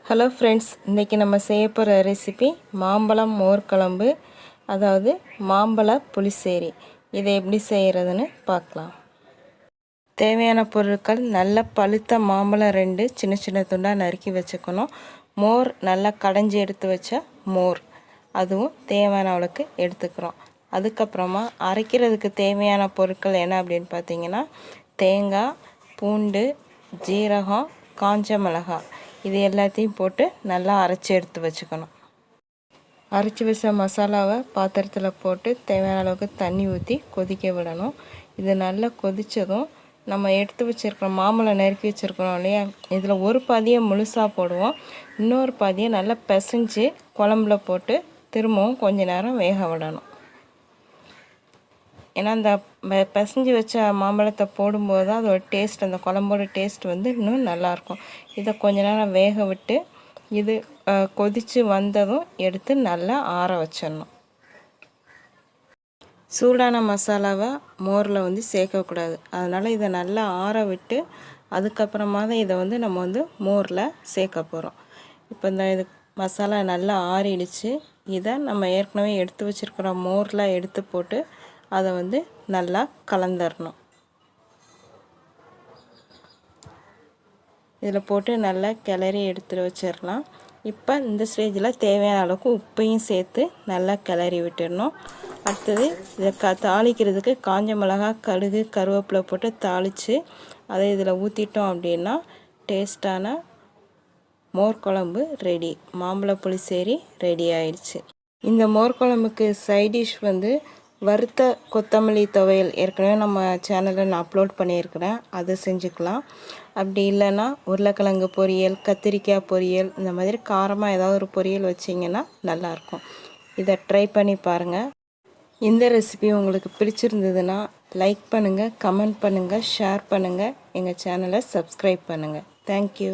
Hello friends, இன்றைக்கி நம்ம செய்ய போகிற ரெசிபி மாம்பழம் மோர் குழம்பு, அதாவது மாம்பழ புளிசேரி. இதை எப்படி செய்கிறதுன்னு பார்க்கலாம். தேவையான பொருட்கள்: நல்ல பழுத்த மாம்பழம் 2 சின்ன சின்ன துண்டாக நறுக்கி வச்சுக்கணும். மோர் நல்லா கடைஞ்சி எடுத்து வச்ச மோர், அதுவும் தேவையான அளவுக்கு எடுத்துக்கிறோம். அதுக்கப்புறமா அரைக்கிறதுக்கு தேவையான பொருட்கள் என்ன அப்படின்னு பார்த்தீங்கன்னா, தேங்காய், பூண்டு, ஜீரகம், காஞ்ச மிளகாய், இது எல்லாத்தையும் போட்டு நல்லா அரைச்சி எடுத்து வச்சுக்கணும். அரைச்சி வச்ச மசாலாவை பாத்திரத்தில் போட்டு தேவையான அளவுக்கு தண்ணி ஊற்றி கொதிக்க விடணும். இது நல்லா கொதித்ததும் நம்ம எடுத்து வச்சுருக்கிறோம் மாம்பழம் நறுக்கி வச்சுருக்கிறோம் இல்லையா, இதில் ஒரு பாதியை முழுசாக போடுவோம். இன்னொரு பாதியை நல்லா பிசைஞ்சு குழம்புல போட்டு திரும்பவும் கொஞ்ச நேரம் வேக விடணும். ஏன்னா அந்த பிசைஞ்சு வச்ச மாம்பழத்தை போடும்போது தான் அதோட டேஸ்ட், அந்த குழம்போட டேஸ்ட் வந்து இன்னும் நல்லாயிருக்கும். இதை கொஞ்ச நேரம் வேக விட்டு இது கொதித்து வந்ததும் எடுத்து நல்லா ஆற வச்சிடணும். சூடான மசாலாவை மோரில் வந்து சேர்க்கக்கூடாது. அதனால் இதை நல்லா ஆற விட்டு அதுக்கப்புறமா தான் இதை வந்து நம்ம வந்து மோரில் சேர்க்க போகிறோம். இப்போ இந்த இது மசாலா நல்லா ஆறிடுச்சு. இதை நம்ம ஏற்கனவே எடுத்து வச்சுருக்கிற மோரில் எடுத்து போட்டு அதை வந்து நல்லா கலந்துடணும். இதில் போட்டு நல்லா கிளறி எடுத்து வச்சிடலாம். இப்போ இந்த ஸ்டேஜில் தேவையான அளவுக்கு உப்பையும் சேர்த்து நல்லா கிளறி விட்டுடணும். அடுத்தது இதை தாளிக்கிறதுக்கு காஞ்ச மிளகாய், கடுகு, கருவேப்பிலை போட்டு தாளித்து அதை இதில் ஊற்றிட்டோம் அப்படின்னா டேஸ்டான மோர் குழம்பு ரெடி. மாம்பழ புளிசேரி ரெடி ஆயிடுச்சு. இந்த மோர் குழம்புக்கு சைடிஷ் வந்து வறுத்த கொத்தமல்லி துவையல் ஏற்கனவே நம்ம சேனலில் நான் அப்லோட் பண்ணியிருக்கிறேன், அதை செஞ்சுக்கலாம். அப்படி இல்லைன்னா உருளைக்கிழங்கு பொரியல், கத்திரிக்காய் பொரியல், இந்த மாதிரி காரமாக ஏதாவது ஒரு பொரியல் வச்சிங்கன்னா நல்லாயிருக்கும். இதை ட்ரை பண்ணி பாருங்கள். இந்த ரெசிபி உங்களுக்கு பிடிச்சிருந்ததுன்னா லைக் பண்ணுங்கள், கமெண்ட் பண்ணுங்கள், ஷேர் பண்ணுங்கள், எங்கள் சேனலை சப்ஸ்கிரைப் பண்ணுங்கள். தேங்க்யூ.